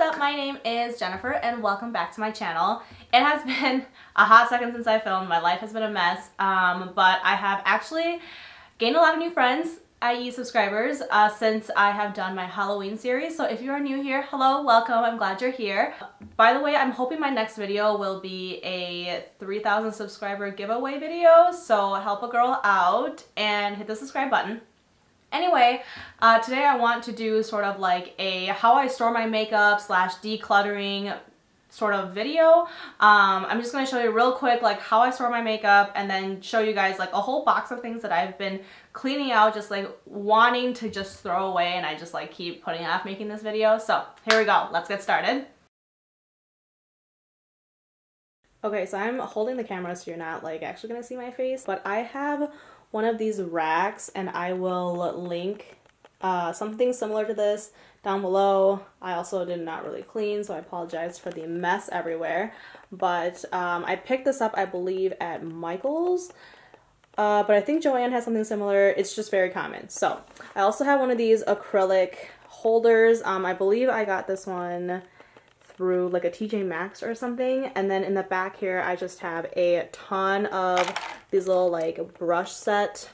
what's up? My name is Jennifer and welcome back to my channel. It has been a hot second since I filmed. My life has been a mess, but I have actually gained a lot of new friends, i.e. subscribers, since I have done my Halloween series. So if you are new here, hello, welcome, I'm glad you're here. By the way, I'm hoping my next video will be a 3,000 subscriber giveaway video, so help a girl out and hit the subscribe button. Anyway, today I want to do sort of like a how I store my makeup / decluttering sort of video. I'm just going to show you real quick like how I store my makeup and then show you guys like a whole box of things that I've been cleaning out, just like wanting to just throw away, and I just like keep putting off making this video. So here we go, let's get started. Okay, so I'm holding the camera so you're not like actually going to see my face, but I have one of these racks and I will link something similar to this down below. I also did not really clean, so I apologize for the mess everywhere, but I picked this up, I believe, at Michael's, but I think Joanne has something similar. It's just very common. So I also have one of these acrylic holders. I believe I got this one through like a TJ Maxx or something, and then in the back here I just have a ton of these little like brush set,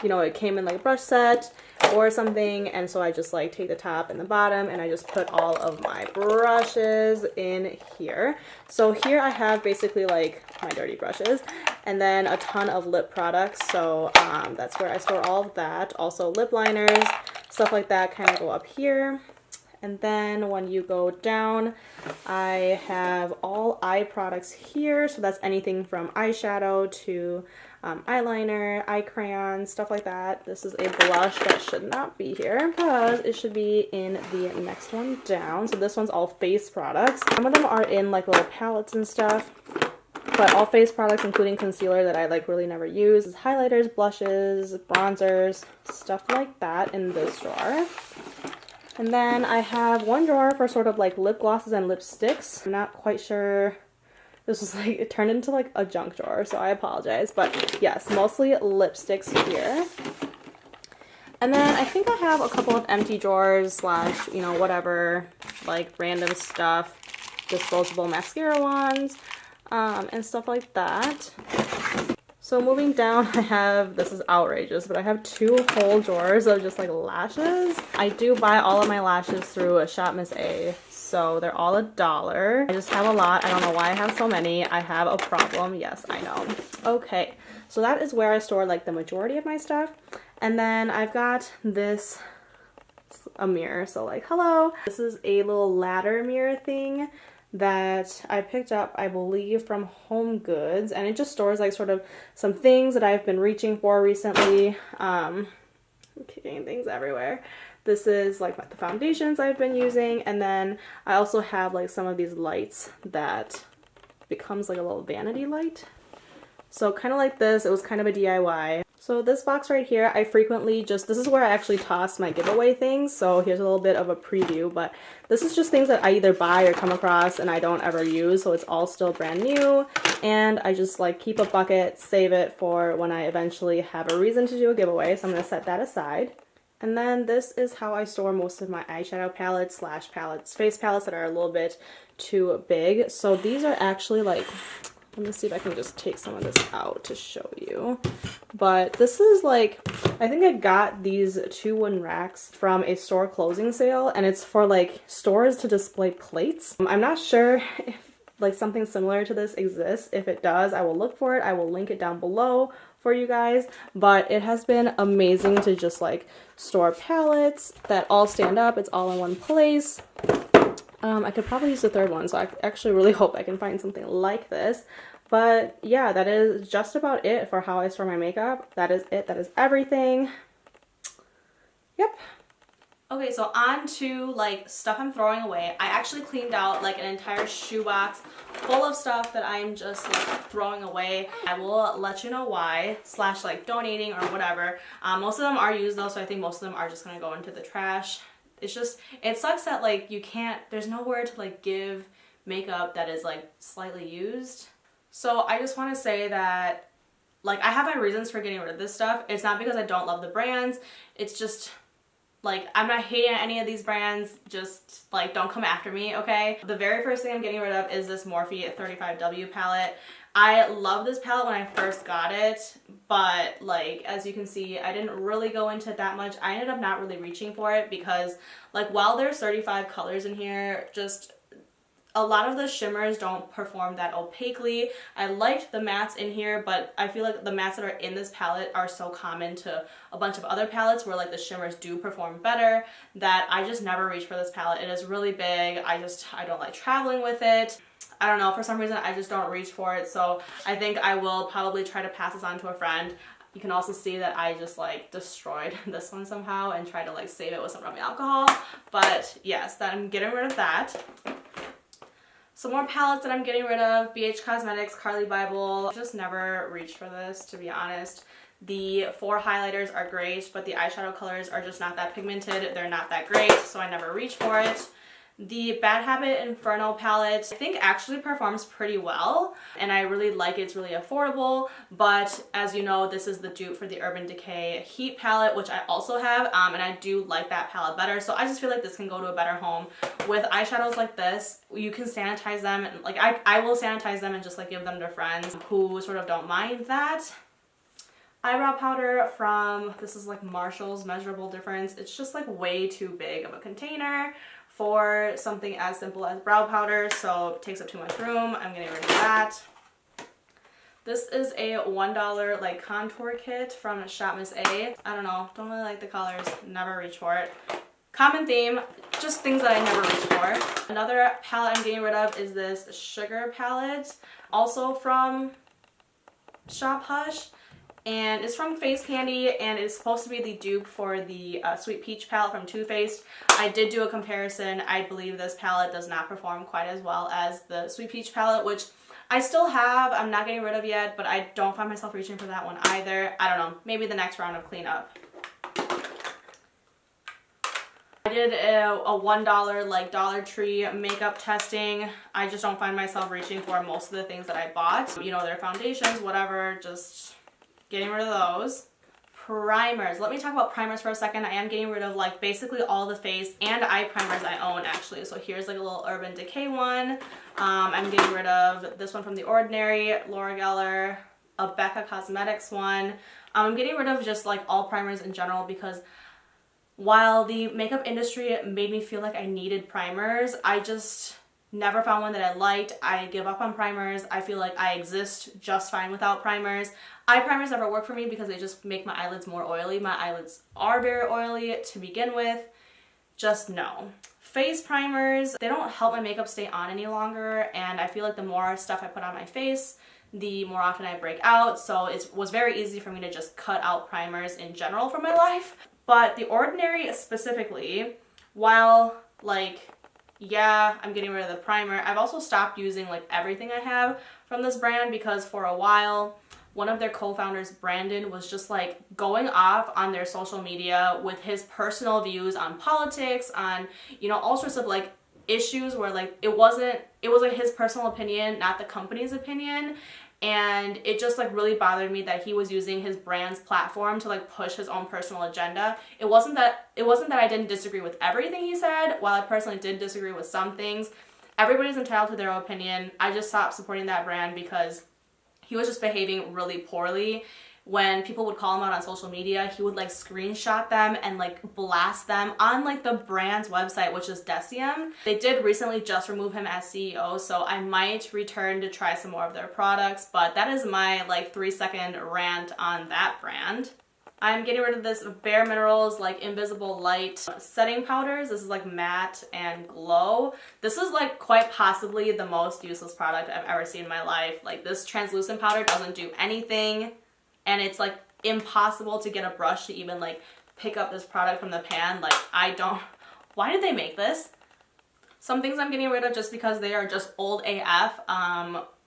you know, it came in like a brush set or something, and so I just like take the top and the bottom and I just put all of my brushes in here. So here I have basically like my dirty brushes and then a ton of lip products, so that's where I store all of that. Also lip liners, stuff like that kind of go up here. And then when you go down, I have all eye products here. So that's anything from eyeshadow to eyeliner, eye crayons, stuff like that. This is a blush that should not be here because it should be in the next one down. So this one's all face products. Some of them are in like little palettes and stuff, but all face products, including concealer that I like really never use. Highlighters, blushes, bronzers, stuff like that in this drawer. And then I have one drawer for sort of like lip glosses and lipsticks. I'm not quite sure. This was like, it turned into like a junk drawer, so I apologize. But yes, mostly lipsticks here. And then I think I have a couple of empty drawers / you know, whatever, like random stuff, disposable mascara wands, and stuff like that. So moving down, I have, this is outrageous, but I have 2 whole drawers of just like lashes. I do buy all of my lashes through a Shop Miss A, so they're all $1. I just have a lot. I don't know why I have so many. I have a problem. Yes, I know. Okay, so that is where I store like the majority of my stuff. And then I've got this, a mirror. So like, hello. This is a little ladder mirror thing that I picked up, I believe, from Home Goods, and it just stores like sort of some things that I've been reaching for recently. I'm kicking things everywhere. This is like the foundations I've been using, and then I also have like some of these lights that becomes like a little vanity light. So kind of like this, it was kind of a DIY. So this box right here, I frequently just, this is where I actually toss my giveaway things. So here's a little bit of a preview, but this is just things that I either buy or come across and I don't ever use. So it's all still brand new. And I just like keep a bucket, save it for when I eventually have a reason to do a giveaway. So I'm going to set that aside. And then this is how I store most of my eyeshadow palettes / palettes, face palettes that are a little bit too big. So these are actually like, let me see if I can just take some of this out to show you. But this is like, I think I got these 2 wooden racks from a store closing sale, and it's for like stores to display plates. I'm not sure if like something similar to this exists. If it does, I will look for it. I will link it down below for you guys. But it has been amazing to just like store palettes that all stand up. It's all in one place. I could probably use the 3rd one, so I actually really hope I can find something like this. But yeah, that is just about it for how I store my makeup. That is it. That is everything. Yep. Okay, so on to like stuff I'm throwing away. I actually cleaned out like an entire shoebox full of stuff that I'm just like throwing away. I will let you know why / like donating or whatever. Most of them are used though, so I think most of them are just gonna go into the trash. It's just, it sucks that like you can't, there's nowhere to like give makeup that is like slightly used. So I just want to say that like I have my reasons for getting rid of this stuff. It's not because I don't love the brands. It's just Like, I'm not hating any of these brands, just like don't come after me, okay? The very first thing I'm getting rid of is this Morphia 35W palette. I love this palette when I first got it, but like as you can see, I didn't really go into it that much. I ended up not really reaching for it because like while there's 35 colors in here, just a lot of the shimmers don't perform that opaquely. I liked the mattes in here, but I feel like the mattes that are in this palette are so common to a bunch of other palettes where like the shimmers do perform better that I just never reach for this palette. It is really big. I don't like traveling with it. I don't know, for some reason I just don't reach for it, so I think I will probably try to pass this on to a friend. You can also see that I just like destroyed this one somehow and tried to like save it with some rubbing alcohol, but yes, that I'm getting rid of that. Some more palettes that I'm getting rid of, BH Cosmetics, Carly Bible. I just never reached for this, to be honest. The 4 highlighters are great, but the eyeshadow colors are just not that pigmented. They're not that great, so I never reach for it. The Bad Habit Inferno palette I think actually performs pretty well, and I really like it. It's really affordable, but as you know, this is the dupe for the Urban Decay Heat palette, which I also have, and I do like that palette better, so I just feel like this can go to a better home. With eyeshadows like this, you can sanitize them, and like I will sanitize them and just like give them to friends who sort of don't mind that. Eyebrow powder from, this is like Marshall's Measurable Difference. It's just like way too big of a container for something as simple as brow powder, so it takes up too much room. I'm getting rid of that. This is a $1 like contour kit from Shop Miss A. I don't know, don't really like the colors, never reach for it. Common theme, just things that I never reach for. Another palette I'm getting rid of is this Sugar palette, also from Shop Hush. And it's from Face Candy, and it's supposed to be the dupe for the Sweet Peach palette from Too Faced. I did do a comparison. I believe this palette does not perform quite as well as the Sweet Peach palette, which I still have. I'm not getting rid of yet, but I don't find myself reaching for that one either. I don't know. Maybe the next round of cleanup. I did a $1 like Dollar Tree makeup testing. I just don't find myself reaching for most of the things that I bought. You know, their foundations, whatever, just getting rid of those. Primers. Let me talk about primers for a second. I am getting rid of like basically all the face and eye primers I own actually. So here's like a little Urban Decay one. I'm getting rid of this one from The Ordinary, Laura Geller, a Becca Cosmetics one. I'm getting rid of just like all primers in general because while the makeup industry made me feel like I needed primers, I just never found one that I liked. I give up on primers. I feel like I exist just fine without primers. Eye primers never work for me because they just make my eyelids more oily. My eyelids are very oily to begin with. Just no. Face primers, they don't help my makeup stay on any longer, and I feel like the more stuff I put on my face, the more often I break out, so it was very easy for me to just cut out primers in general from my life. But The Ordinary specifically, while like, yeah, I'm getting rid of the primer, I've also stopped using like everything I have from this brand because for a while, one of their co-founders, Brandon, was just like going off on their social media with his personal views on politics, on, you know, all sorts of like issues where like it was like his personal opinion, not the company's opinion. And it just like really bothered me that he was using his brand's platform to like push his own personal agenda. It wasn't that I didn't disagree with everything he said. While I personally did disagree with some things, everybody's entitled to their own opinion. I just stopped supporting that brand because he was just behaving really poorly. When people would call him out on social media, he would like screenshot them and like blast them on like the brand's website, which is Decium. They did recently just remove him as CEO, so I might return to try some more of their products, but that is my like 3-second rant on that brand. I'm getting rid of this Bareminerals like Invisible Light setting powders. This is like matte and glow. This is like quite possibly the most useless product I've ever seen in my life. Like this translucent powder doesn't do anything, and it's like impossible to get a brush to even like pick up this product from the pan. Like why did they make this? Some things I'm getting rid of just because they are just old AF.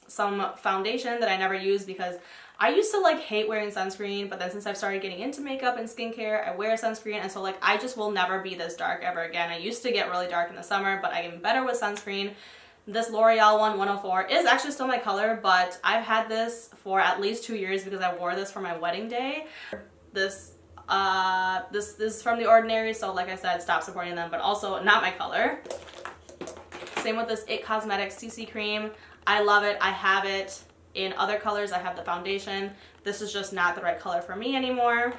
Some foundation that I never use because I used to like hate wearing sunscreen, but then since I've started getting into makeup and skincare, I wear sunscreen, and so like I just will never be this dark ever again. I used to get really dark in the summer, but I get better with sunscreen. This L'Oreal one, 104, is actually still my color, but I've had this for at least 2 years because I wore this for my wedding day. This This is from The Ordinary, so like I said, stop supporting them, but also not my color. Same with this It Cosmetics CC cream. I love it. I have it in other colors. I have the foundation. This is just not the right color for me anymore.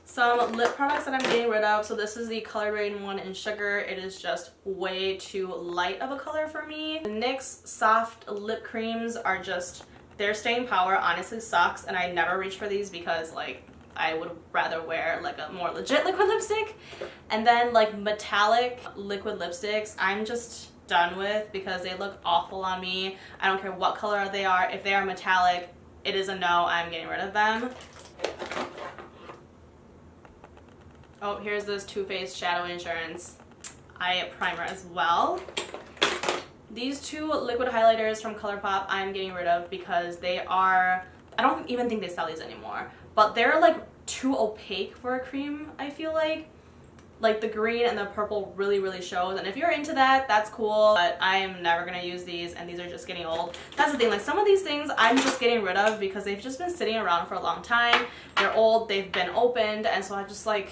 Some lip products that I'm getting rid of. So this is the Color Grade one in Sugar. It is just way too light of a color for me. The NYX Soft Lip Creams are just, their staying power honestly sucks, and I never reach for these because like I would rather wear like a more legit liquid lipstick. And then like metallic liquid lipsticks, I'm just done with because they look awful on me. I don't care what color they are. If they are metallic, it is a no. I'm getting rid of them. Oh, here's this Too Faced Shadow Insurance eye primer as well. These two liquid highlighters from ColourPop I'm getting rid of because they are, I don't even think they sell these anymore, but they're like too opaque for a cream, I feel like. Like the green and the purple really shows, and if you're into that, that's cool, but I am never gonna use these, and these are just getting old. That's the thing, like some of these things I'm just getting rid of because they've just been sitting around for a long time. They're old, they've been opened, and so I just like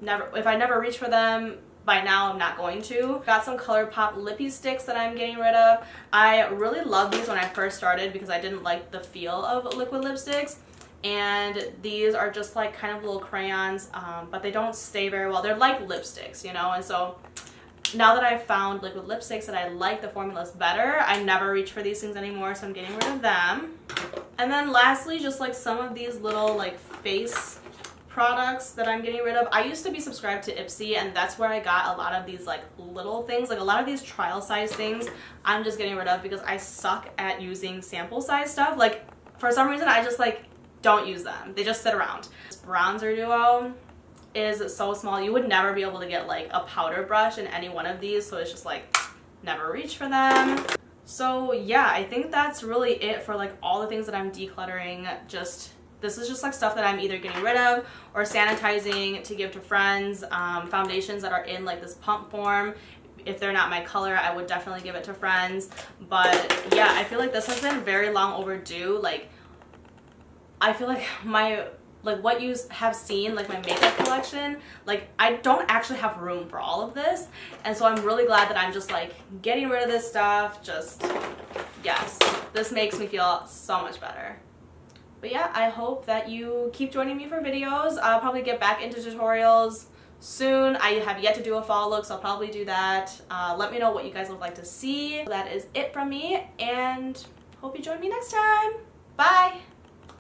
never, if I never reach for them, by now I'm not going to. Got some ColourPop lippy sticks that I'm getting rid of. I really loved these when I first started because I didn't like the feel of liquid lipsticks. And these are just like kind of little crayons, but they don't stay very well. They're like lipsticks, you know, and so now that I've found liquid lipsticks that I like the formulas better, I never reach for these things anymore, so I'm getting rid of them. And then lastly, just like some of these little like face products that I'm getting rid of. I used to be subscribed to Ipsy, and that's where I got a lot of these like little things, like a lot of these trial size things I'm just getting rid of because I suck at using sample size stuff. Like for some reason I just like don't use them. They just sit around. This bronzer duo is so small. You would never be able to get like a powder brush in any one of these, so it's just like never reach for them. So yeah, I think that's really it for like all the things that I'm decluttering. This is just like stuff that I'm either getting rid of or sanitizing to give to friends. Foundations that are in like this pump form. If they're not my color, I would definitely give it to friends. But yeah, I feel like this has been very long overdue. Like I feel like what you have seen, like my makeup collection, like I don't actually have room for all of this. And so I'm really glad that I'm just like getting rid of this stuff. Just, yes, this makes me feel so much better. But yeah, I hope that you keep joining me for videos. I'll probably get back into tutorials soon. I have yet to do a fall look, so I'll probably do that. Let me know what you guys would like to see. That is it from me, and hope you join me next time. Bye!